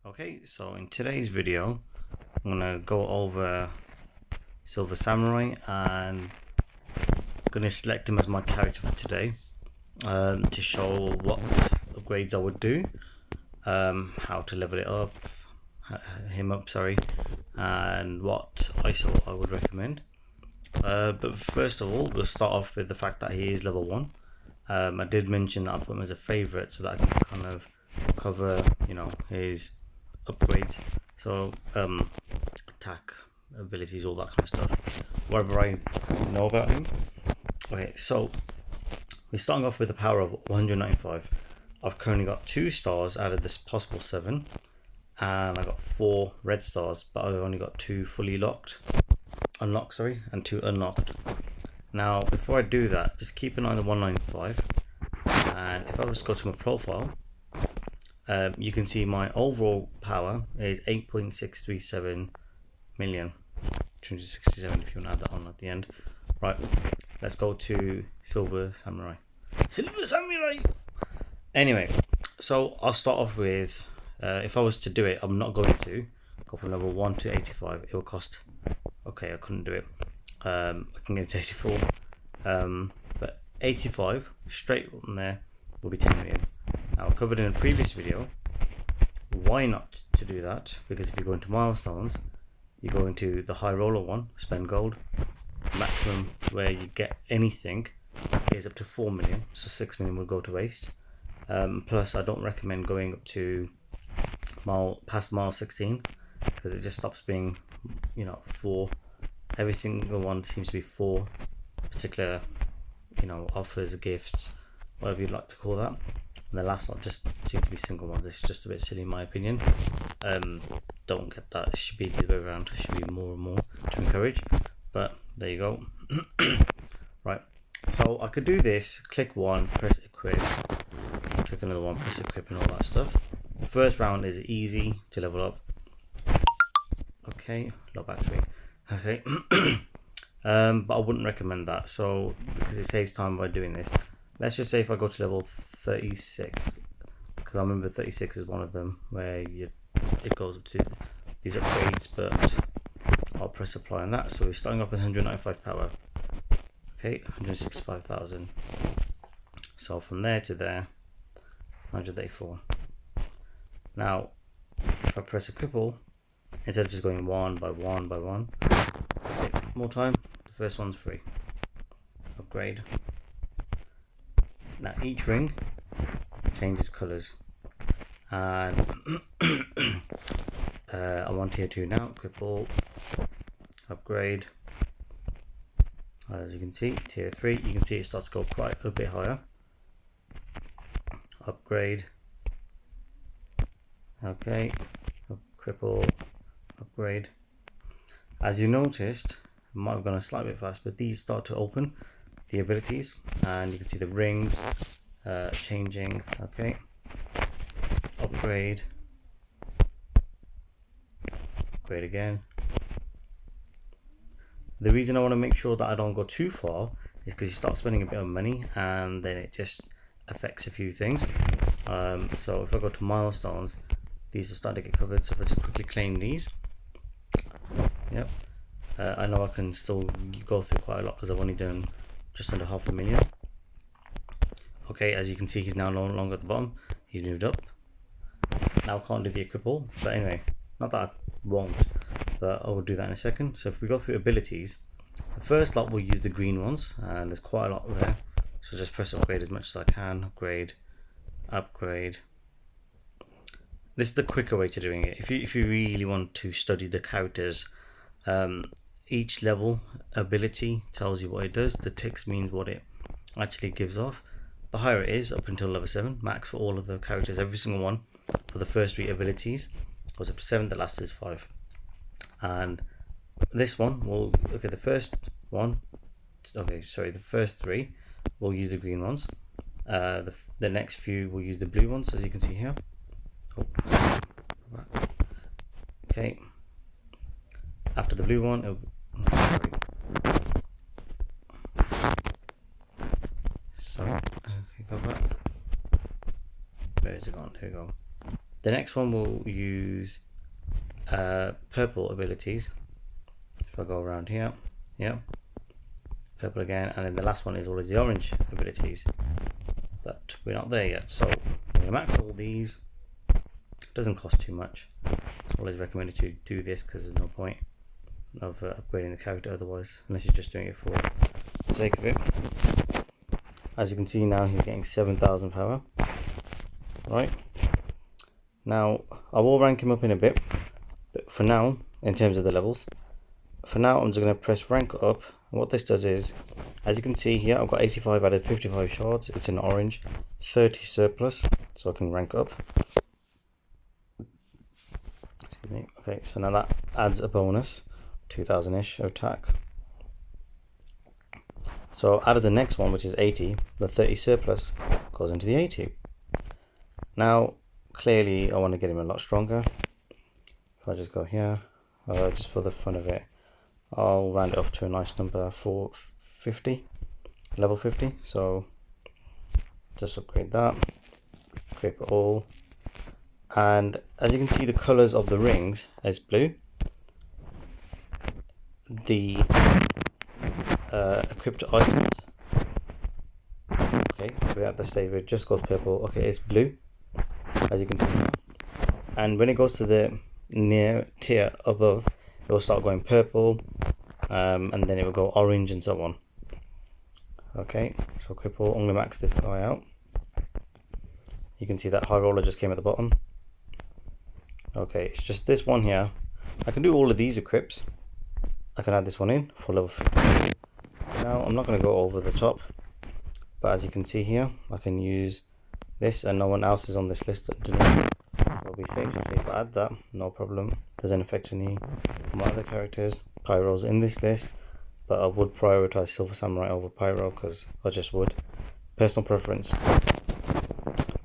Okay, so in today's video, I'm gonna go over Silver Samurai and gonna select him as my character for today to show what upgrades I would do, how to level it up, and what ISO I would recommend. But first of all, we'll start off with the fact that he is level 1. I did mention that I put him as a favorite so that I can kind of cover, his upgrades. So attack abilities, all that kind of stuff, whatever I know about him. Okay, so we're starting off with a power of 195. I've currently got 2 stars out of this possible 7, and I got 4 red stars, but I've only got 2 fully unlocked, and 2 unlocked. Now before I do that, just keep an eye on the 195, and if I was to go to my profile, you can see my overall power is 8.637 million, 267 if you want to add that on at the end. Right, let's go to Silver Samurai. Anyway, so I'll start off with, if I was to do it, I'm not going to go from level 1 to 85. It will cost, okay, I couldn't do it. I can get to 84, but 85 straight from there will be 10 million. Now, I covered in a previous video why not to do that, because if you go into Milestones, you go into the high roller one, spend gold, maximum where you get anything is up to 4 million, so 6 million will go to waste. Plus I don't recommend going up to past mile 16, because it just stops being 4. Every single one seems to be 4 particular offers, gifts, whatever you'd like to call that. And the last lot just seem to be single ones. It's just a bit silly in my opinion. Don't get that. It should be the other way around. It should be more and more to encourage. But there you go. Right. So I could do this. Click 1, press equip. Click another one, press equip, and all that stuff. The first round is easy to level up. Okay, low battery. Okay. But I wouldn't recommend that. So because it saves time by doing this. Let's just say if I go to level 36, because I remember 36 is one of them where it goes up to these upgrades, but I'll press apply on that. So we're starting off with 195 power. Okay, 165,000. So from there to there, 184. Now, if I press a cripple, instead of just going one by one by one, take more time. The first one's free. Upgrade. Now each ring changes colours, and I'm on tier 2 now. Cripple, upgrade. As you can see, tier 3. You can see it starts to go quite a bit higher. Upgrade. Okay, cripple, upgrade. As you noticed, I might have gone a slight bit fast, but these start to open the abilities, and you can see the rings changing. Okay, upgrade again. The reason I want to make sure that I don't go too far is because you start spending a bit of money and then it just affects a few things. So if I go to Milestones, these are starting to get covered, so if I just quickly claim these, yep, I know I can still go through quite a lot because I've only done just under 500,000. Okay, as you can see, he's now no longer at the bottom. He's moved up. Now I can't do the cripple, but anyway, not that I won't, but I will do that in a second. So if we go through abilities, the first lot will use the green ones, and there's quite a lot there. So just press upgrade as much as I can. Upgrade. This is the quicker way to doing it. If you really want to study the characters, each level ability tells you what it does. The ticks means what it actually gives off. The higher it is, up until level 7, max for all of the characters, every single one for the first 3 abilities goes up to 7. The last is 5. And this one will the first one. Okay, sorry, the first 3 will use the green ones. The next few will use the blue ones, as you can see here. Okay. After the blue one, sorry. Okay, go back. Where is it gone? Here we go. The next one will use purple abilities. If I go around here, yeah, purple again, and then the last one is always the orange abilities, but we're not there yet. So we're gonna max all these. It doesn't cost too much. It's always recommended to do this because there's no point of upgrading the character otherwise, unless you're just doing it for the sake of it. As you can see now, he's getting 7,000 power. Right, now I will rank him up in a bit, but for now, in terms of the levels, for now I'm just going to press rank up. And what this does is, as you can see here, I've got 85 out of 55 shards. It's in orange, 30 surplus, so I can rank up. Excuse me. Okay, so now that adds a bonus, 2,000-ish attack. So out of the next one, which is 80, the 30 surplus goes into the 80. Now, clearly, I want to get him a lot stronger. If I just go here, just for the fun of it, I'll round it off to a nice number for 50, level 50. So just upgrade that, equip it all. And as you can see, the colors of the rings is blue. The equipped items, okay, we're at the stage where it just goes purple. Okay, it's blue, as you can see now. And when it goes to the near tier above, it will start going purple, and then it will go orange and so on. Okay, so equip all. I'm going to max this guy out. You can see that high roller just came at the bottom. Okay, it's just this one here. I can do all of these equips. I can add this one in for level 50. Now I'm not going to go over the top, but as you can see here, I can use this, and no one else is on this list. I'll be safe to say if I add that, no problem. Doesn't affect any of my other characters. Pyro's in this list, but I would prioritize Silver Samurai over Pyro because I just would. Personal preference.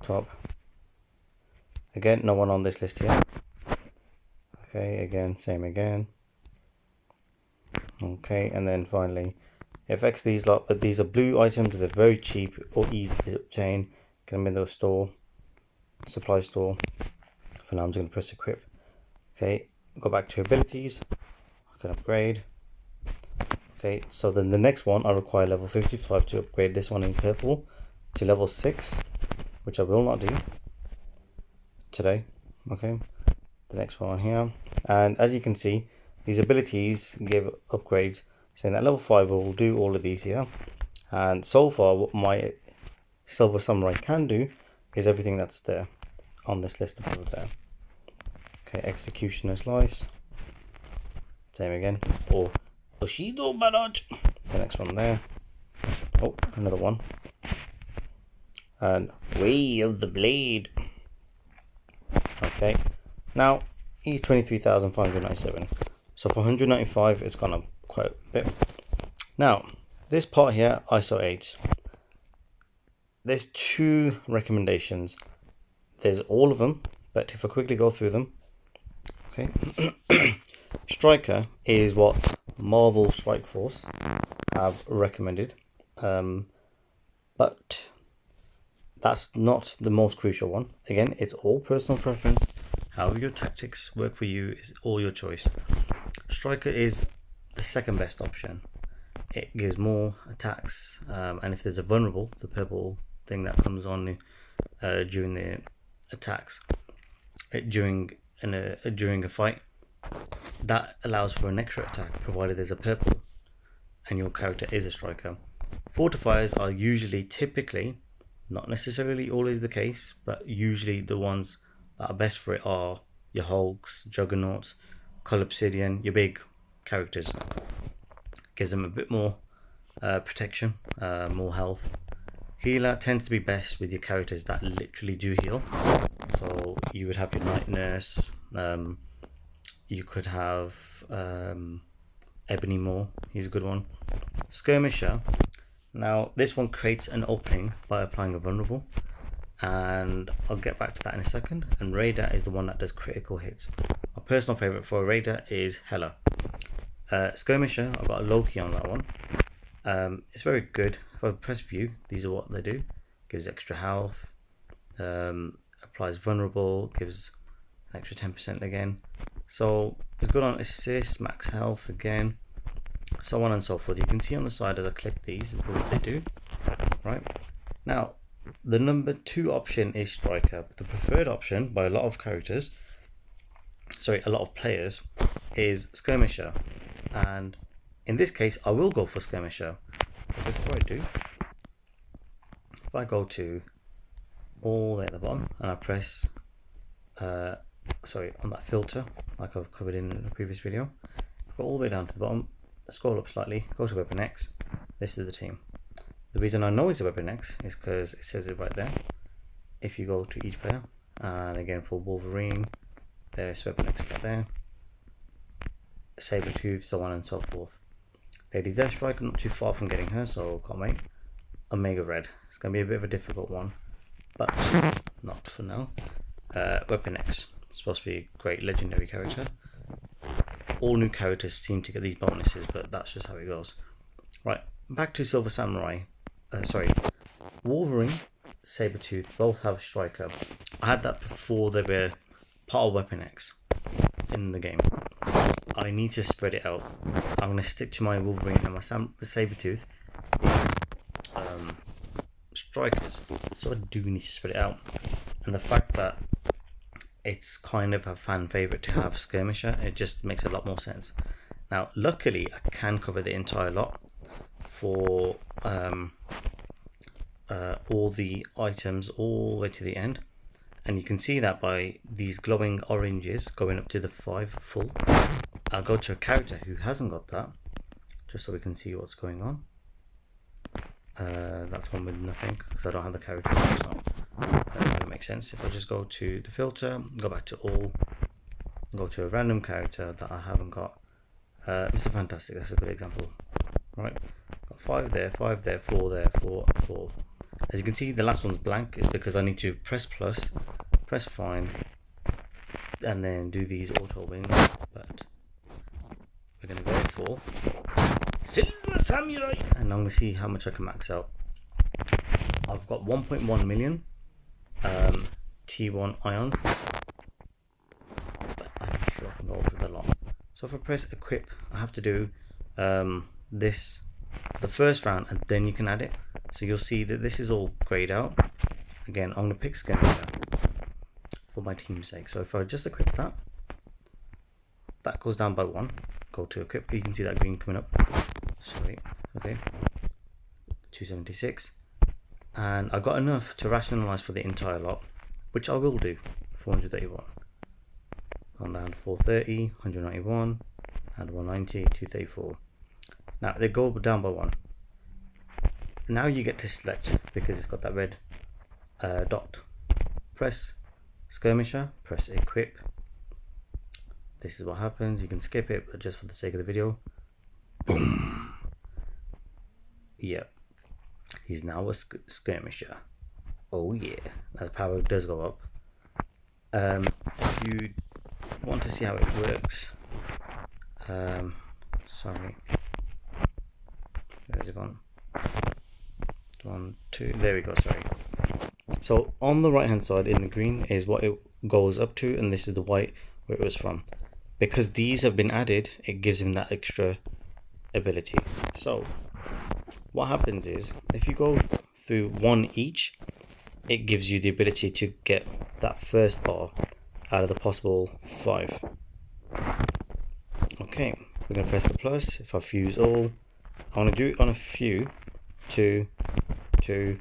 Top. Again, no one on this list here. Okay, again, same again. Okay, and then finally, it affects these lot, but these are blue items. They're very cheap or easy to obtain. Get them in the store, supply store. For now, I'm just going to press equip. Okay, go back to abilities. I can upgrade. Okay, so then the next one, I require level 55 to upgrade this one in purple to level 6, which I will not do today. Okay, the next one here, and as you can see, these abilities give upgrades, saying that level 5 will do all of these here. And so far, what my Silver Samurai can do is everything that's there on this list above there. Okay, Executioner Slice. Same again. Or Bushido Barrage. The next one there. Oh, another one. And Way of the Blade. Okay. Now, he's 23,597. So for 195, it's gone up quite a bit. Now, this part here, ISO 8. There's two recommendations. There's all of them, but if I quickly go through them. Okay. Striker is what Marvel Strike Force have recommended. But that's not the most crucial one. Again, it's all personal preference. However your tactics work for you is all your choice. Striker is the second best option. It gives more attacks, and if there's a vulnerable, the purple thing that comes on during the attacks, during a fight, that allows for an extra attack provided there's a purple and your character is a striker. Fortifiers are usually, typically, not necessarily always the case, but usually the ones that are best for it are your Hulks, Juggernauts, Colobsidian, your big characters. Gives them a bit more protection, more health. Healer tends to be best with your characters that literally do heal. So you would have your Night Nurse, you could have Ebony Maw, he's a good one. Skirmisher, now this one creates an opening by applying a vulnerable, and I'll get back to that in a second. And Raider is the one that does critical hits. My personal favourite for a Raider is Hela. Skirmisher, I've got a Loki on that one. It's very good. If I press view, these are what they do. Gives extra health, a applies vulnerable, gives an extra 10% again. So it's good on assist, max health again, so on and so forth. You can see on the side as I click these what they do. Right now, the number 2 option is striker. The preferred option by a lot of players is skirmisher, and in this case I will go for skirmisher. But before I do, if I go to all the way at the bottom and I press on that filter like I've covered in the previous video, go all the way down to the bottom, scroll up slightly, go to Weapon X. This is the team. The reason I know it's a Weapon X is because it says it right there. If you go to each player, and again for Wolverine, there's Weapon X right there, Sabretooth, so on and so forth. Lady Deathstrike, not too far from getting her, so can't wait. Omega Red, it's going to be a bit of a difficult one, but not for now. Weapon X, it's supposed to be a great legendary character. All new characters seem to get these bonuses, but that's just how it goes. Right, back to Silver Samurai. Wolverine, Sabretooth both have striker. I had that before they were part of Weapon X in the game. I need to spread it out. I'm going to stick to my Wolverine and my Sabretooth strikers, so I do need to spread it out. And the fact that it's kind of a fan favourite to have Skirmisher, it just makes a lot more sense. Now luckily I can cover the entire lot for all the items all the way to the end, and you can see that by these glowing oranges going up to the 5 full. I'll go to a character who hasn't got that, just so we can see what's going on. That's one with nothing because I don't have the character, so that makes sense. If I just go to the filter, go back to all, go to a random character that I haven't got, Mr. Fantastic, that's a good example. Right, got 5 there, 5 there, 4 there, 4, 4. As you can see, the last one's blank is because I need to press plus, press find, and then do these auto wins. But we're going to go for Silver Samurai, and I'm going to see how much I can max out. I've got 1.1 million T1 ions, but I'm sure I can go over the lot. So if I press equip, I have to do this for the first round, and then you can add it. So you'll see that this is all grayed out. Again, I'm going to pick Skirmisher for my team's sake. So if I just equip that, that goes down by 1. Go to equip, you can see that green coming up. Sorry, okay. 276. And I got enough to rationalize for the entire lot, which I will do. 431. Gone down to 430, 191, and 190, 234. Now they go down by 1. Now you get to select because it's got that red dot. Press Skirmisher, press equip. This is what happens. You can skip it, but just for the sake of the video. Boom. Yep. He's now a Skirmisher. Oh yeah. Now the power does go up. If you want to see how it works, sorry. Where's it gone? 1, 2. There we go. Sorry. So on the right hand side in the green is what it goes up to, and this is the white where it was from. Because these have been added, it gives him that extra ability. So what happens is if you go through 1 each, it gives you the ability to get that first bar out of the possible 5. Okay, we're going to press the plus. If I fuse all, I want to do it on a few. 2, 2,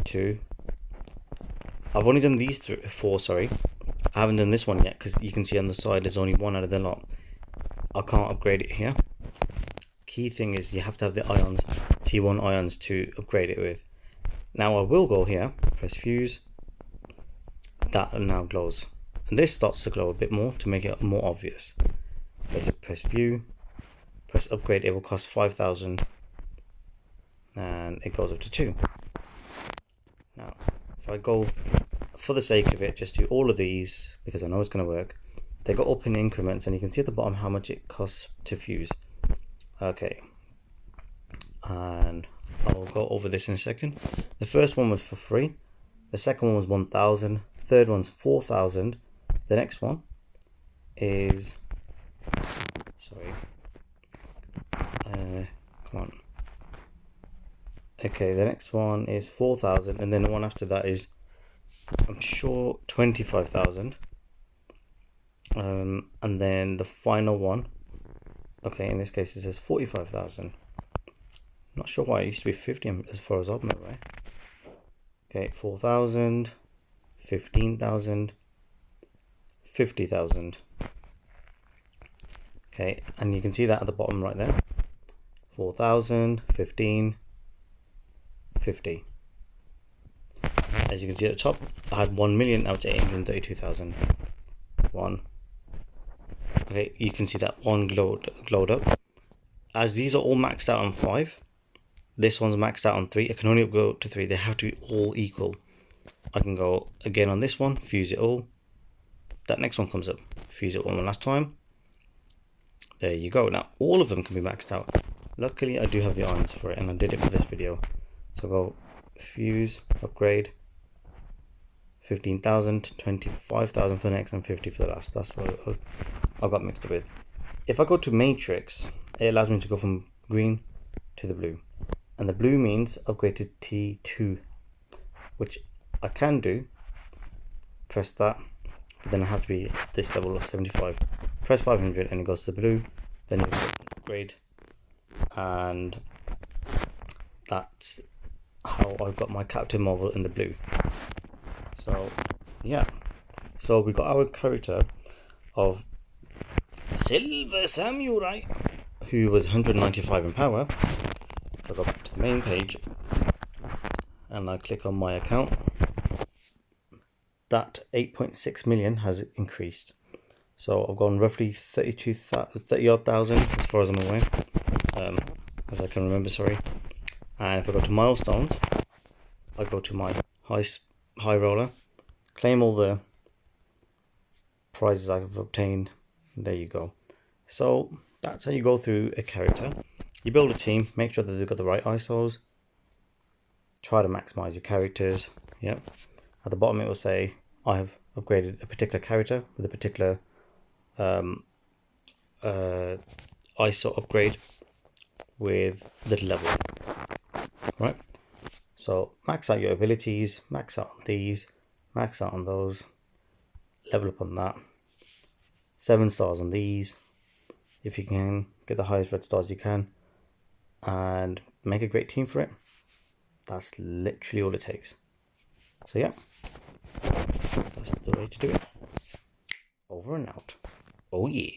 2. I've only done these 4, sorry. I haven't done this one yet because you can see on the side there's only 1 out of the lot. I can't upgrade it here. Key thing is you have to have the ions, T1 ions, to upgrade it with. Now I will go here, press fuse. That now glows. And this starts to glow a bit more to make it more obvious. If I just press view, press upgrade, it will cost 5,000. And it goes up to 2. Now, if I go, for the sake of it, just do all of these, because I know it's going to work. They go up in increments, and you can see at the bottom how much it costs to fuse. Okay. And I'll go over this in a second. The first one was for free. The second one was 1,000. Third one's 4,000. The next one is, sorry, come on. Okay, the next one is 4,000, and then the one after that is, I'm sure, 25,000. And then the final one, okay, in this case it says 45,000. Not sure why it used to be 50 as far as I know, right? Okay, 4,000, 15,000, 50,000. Okay, and you can see that at the bottom right there. 4,000, 15, 50. As you can see at the top, I had 1 million out to 832,000. One. Okay, you can see that one glowed up. As these are all maxed out on 5, this one's maxed out on 3. I can only go to 3. They have to be all equal. I can go again on this one, fuse it all. That next one comes up, fuse it one last time. There you go. Now all of them can be maxed out. Luckily I do have the irons for it, and I did it for this video. So go fuse, upgrade, 15,000, 25,000 for the next, and 50 for the last. That's what I got mixed up with. If I go to matrix, it allows me to go from green to the blue, and the blue means upgrade to T2, which I can do. Press that, but then I have to be this level of 75. Press 500 and it goes to the blue. Then you upgrade, and that's how I got my Captain Marvel in the blue. So yeah, so we got our character of Silver Samurai, who was 195 in power. If I go back to the main page and I click on my account, that 8.6 million has increased. So I've gone roughly 30 odd thousand as far as I'm aware, as I can remember, sorry. And if I go to milestones, I go to my high roller, claim all the prizes I've obtained. There you go. So that's how you go through a character. You build a team, make sure that they've got the right ISOs, try to maximize your characters. Yep. At the bottom it will say I have upgraded a particular character with a particular ISO upgrade with the level. Right. So max out your abilities, max out on these, max out on those, level up on that. 7 stars on these, if you can get the highest red stars you can, and make a great team for it. That's literally all it takes. So yeah, that's the way to do it. Over and out. Oh yeah.